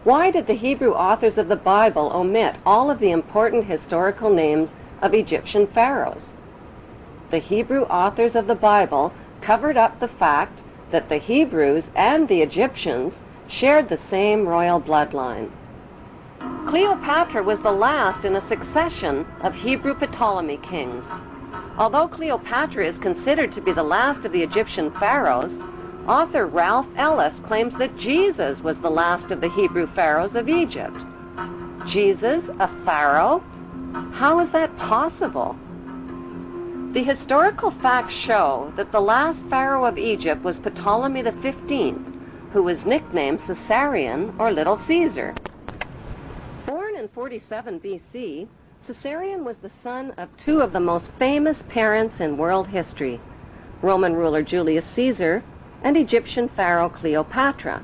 Why did the Hebrew authors of the Bible omit all of the important historical names of Egyptian pharaohs? The Hebrew authors of the Bible covered up the fact that the Hebrews and the Egyptians shared the same royal bloodline. Cleopatra was the last in a succession of Hebrew Ptolemy kings. Although Cleopatra is considered to be the last of the Egyptian pharaohs, author Ralph Ellis claims that Jesus was the last of the Hebrew pharaohs of Egypt. Jesus, a pharaoh? How is that possible? The historical facts show that the last pharaoh of Egypt was Ptolemy XV, who was nicknamed Caesarion or Little Caesar. Born in 47 BC, Caesarion was the son of two of the most famous parents in world history, Roman ruler Julius Caesar and Egyptian pharaoh Cleopatra.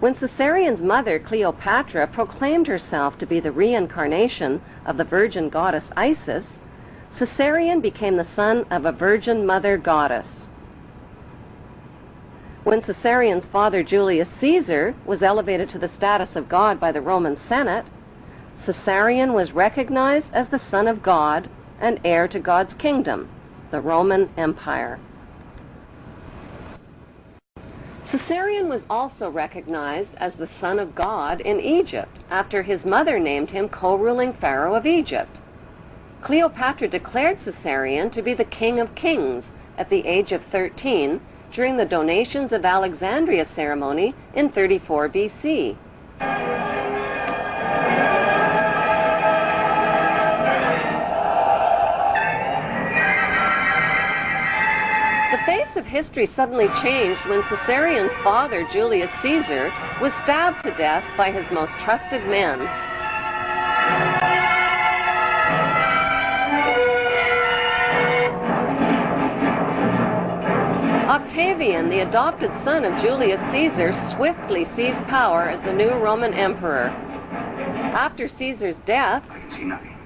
When Caesarion's mother, Cleopatra, proclaimed herself to be the reincarnation of the virgin goddess Isis, Caesarion became the son of a virgin mother goddess. When Caesarion's father, Julius Caesar, was elevated to the status of god by the Roman Senate, Caesarion was recognized as the son of God and heir to God's kingdom, the Roman Empire. Caesarion was also recognized as the son of God in Egypt after his mother named him co-ruling pharaoh of Egypt. Cleopatra declared Caesarion to be the king of kings at the age of 13 during the Donations of Alexandria ceremony in 34 BC. The face of history suddenly changed when Caesarion's father, Julius Caesar, was stabbed to death by his most trusted men. Octavian, the adopted son of Julius Caesar, swiftly seized power as the new Roman emperor. After Caesar's death,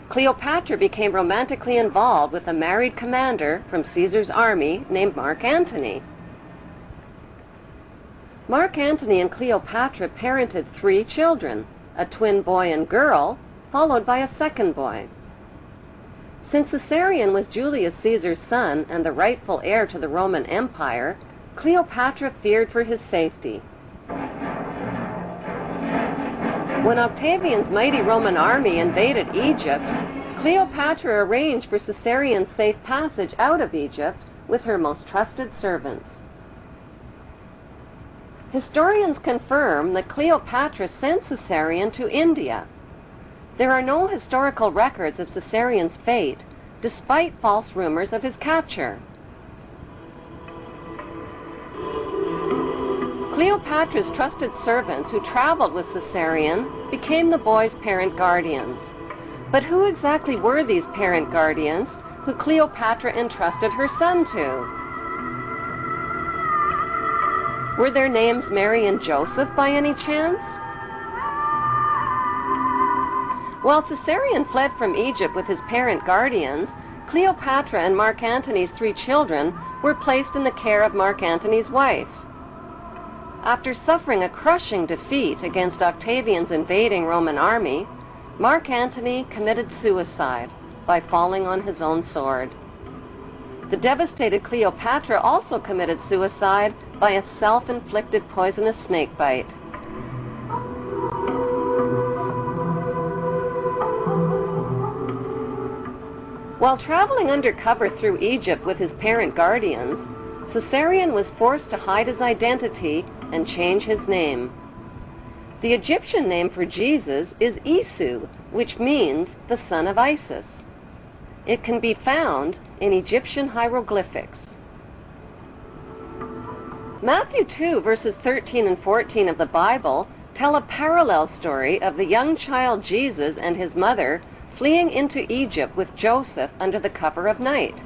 Cleopatra became romantically involved with a married commander from Caesar's army named Mark Antony. Mark Antony and Cleopatra parented 3 children, a twin boy and girl, followed by a second boy. Since Caesarion was Julius Caesar's son and the rightful heir to the Roman Empire, Cleopatra feared for his safety. When Octavian's mighty Roman army invaded Egypt, Cleopatra arranged for Caesarion's safe passage out of Egypt with her most trusted servants. Historians confirm that Cleopatra sent Caesarion to India. There are no historical records of Caesarion's fate, despite false rumors of his capture. Cleopatra's trusted servants who traveled with Caesarion became the boy's parent guardians. But who exactly were these parent guardians who Cleopatra entrusted her son to? Were their names Mary and Joseph by any chance? While Caesarion fled from Egypt with his parent guardians, Cleopatra and Mark Antony's 3 children were placed in the care of Mark Antony's wife. After suffering a crushing defeat against Octavian's invading Roman army, Mark Antony committed suicide by falling on his own sword. The devastated Cleopatra also committed suicide by a self-inflicted poisonous snake bite. While traveling undercover through Egypt with his parent guardians, Caesarion was forced to hide his identity and change his name. The Egyptian name for Jesus is Isu, which means the son of Isis. It can be found in Egyptian hieroglyphics. Matthew 2, verses 13 and 14 of the Bible tell a parallel story of the young child Jesus and his mother fleeing into Egypt with Joseph under the cover of night.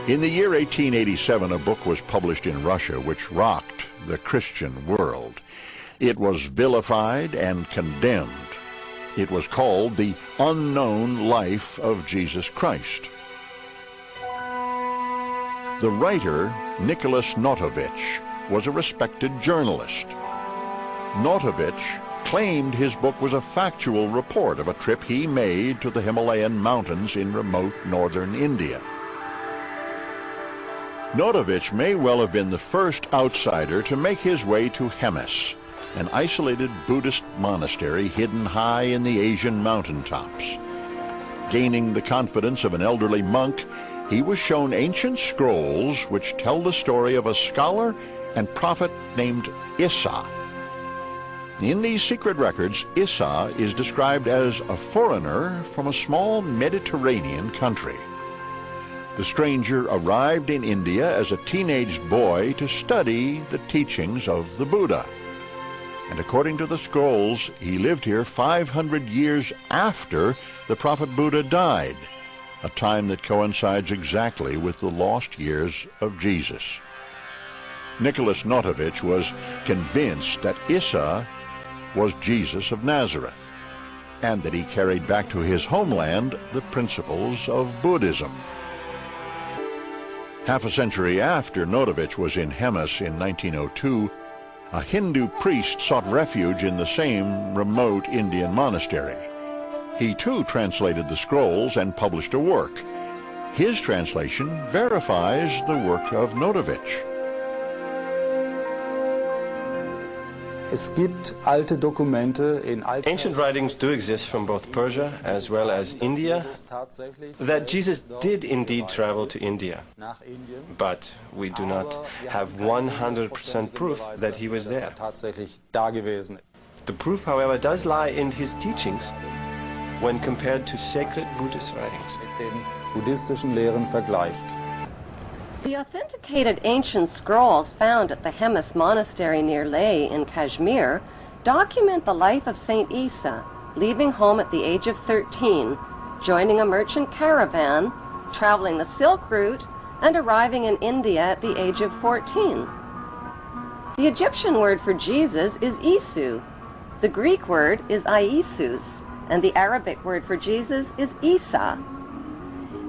In the year 1887, a book was published in Russia which rocked the Christian world. It was vilified and condemned. It was called The Unknown Life of Jesus Christ. The writer, Nicholas Notovich, was a respected journalist. Notovich claimed his book was a factual report of a trip he made to the Himalayan mountains in remote northern India. Notovich may well have been the first outsider to make his way to Hemis, an isolated Buddhist monastery hidden high in the Asian mountaintops. Gaining the confidence of an elderly monk, he was shown ancient scrolls which tell the story of a scholar and prophet named Issa. In these secret records, Issa is described as a foreigner from a small Mediterranean country. The stranger arrived in India as a teenage boy to study the teachings of the Buddha. And according to the scrolls, he lived here 500 years after the prophet Buddha died, a time that coincides exactly with the lost years of Jesus. Nicholas Notovich was convinced that Issa was Jesus of Nazareth, and that he carried back to his homeland the principles of Buddhism. Half a century after Notovich was in Hemis in 1902, a Hindu priest sought refuge in the same remote Indian monastery. He too translated the scrolls and published a work. His translation verifies the work of Notovich. Ancient writings do exist from both Persia as well as India, that Jesus did indeed travel to India, but we do not have 100% proof that he was there. The proof, however, does lie in his teachings when compared to sacred Buddhist writings. The authenticated ancient scrolls found at the Hemis monastery near Leh in Kashmir document the life of Saint Issa, leaving home at the age of 13, joining a merchant caravan, traveling the Silk Route, and arriving in India at the age of 14. The Egyptian word for Jesus is Isu, the Greek word is Iesus, and the Arabic word for Jesus is Isa.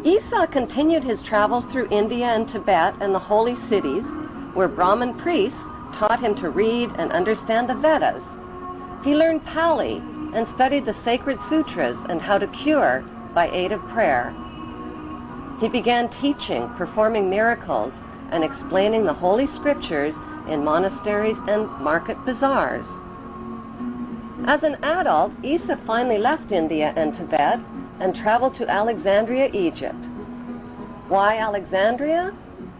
Issa continued his travels through India and Tibet and the holy cities, where Brahmin priests taught him to read and understand the Vedas. He learned Pali and studied the sacred sutras and how to cure by aid of prayer. He began teaching, performing miracles, and explaining the holy scriptures in monasteries and market bazaars. As an adult, Issa finally left India and Tibet and traveled to Alexandria, Egypt. Why Alexandria?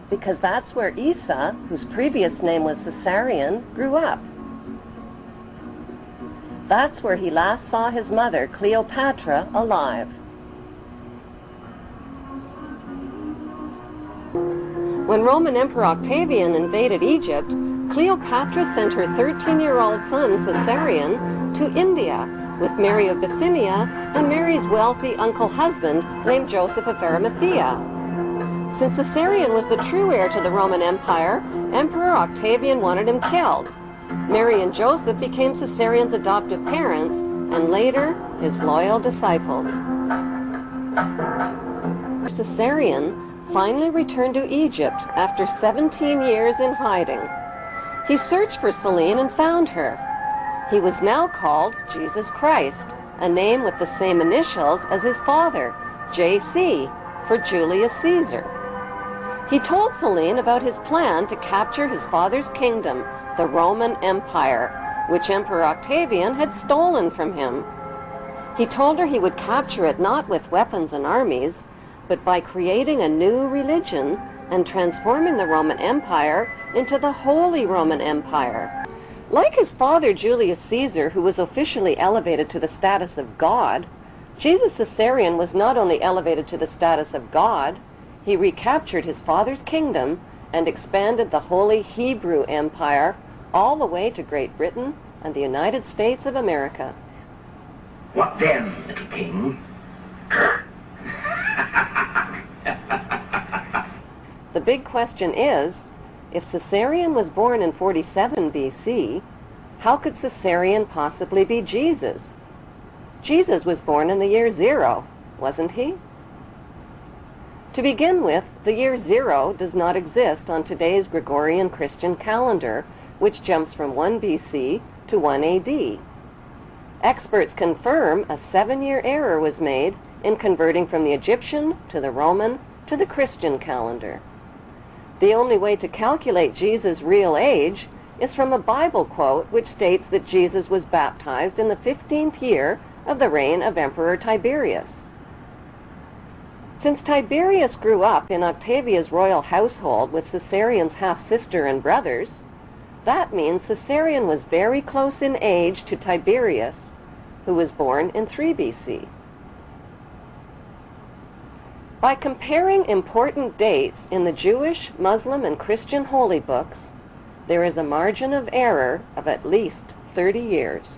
Because that's where Issa, whose previous name was Caesarion, grew up. That's where he last saw his mother, Cleopatra, alive. When Roman Emperor Octavian invaded Egypt, Cleopatra sent her 13-year-old son, Caesarion, to India with Mary of Bithynia and Mary's wealthy uncle-husband named Joseph of Arimathea. Since Caesarion was the true heir to the Roman Empire, Emperor Octavian wanted him killed. Mary and Joseph became Caesarion's adoptive parents and later his loyal disciples. Caesarion finally returned to Egypt after 17 years in hiding. He searched for Selene and found her. He was now called Jesus Christ, a name with the same initials as his father, J.C., for Julius Caesar. He told Selene about his plan to capture his father's kingdom, the Roman Empire, which Emperor Octavian had stolen from him. He told her he would capture it not with weapons and armies, but by creating a new religion and transforming the Roman Empire into the Holy Roman Empire. Like his father Julius Caesar, who was officially elevated to the status of God, Jesus Caesarion was not only elevated to the status of God, he recaptured his father's kingdom and expanded the Holy Hebrew Empire all the way to Great Britain and the United States of America. What then, little king? The big question is, if Caesarion was born in 47 BC, how could Caesarion possibly be Jesus? Jesus was born in the year 0, wasn't he? To begin with, the year 0 does not exist on today's Gregorian Christian calendar, which jumps from 1 BC to 1 AD. Experts confirm a 7-year error was made in converting from the Egyptian to the Roman to the Christian calendar. The only way to calculate Jesus' real age is from a Bible quote which states that Jesus was baptized in the 15th year of the reign of Emperor Tiberius. Since Tiberius grew up in Octavia's royal household with Caesarion's half-sister and brothers, that means Caesarion was very close in age to Tiberius, who was born in 3 BC. By comparing important dates in the Jewish, Muslim, and Christian holy books, there is a margin of error of at least 30 years.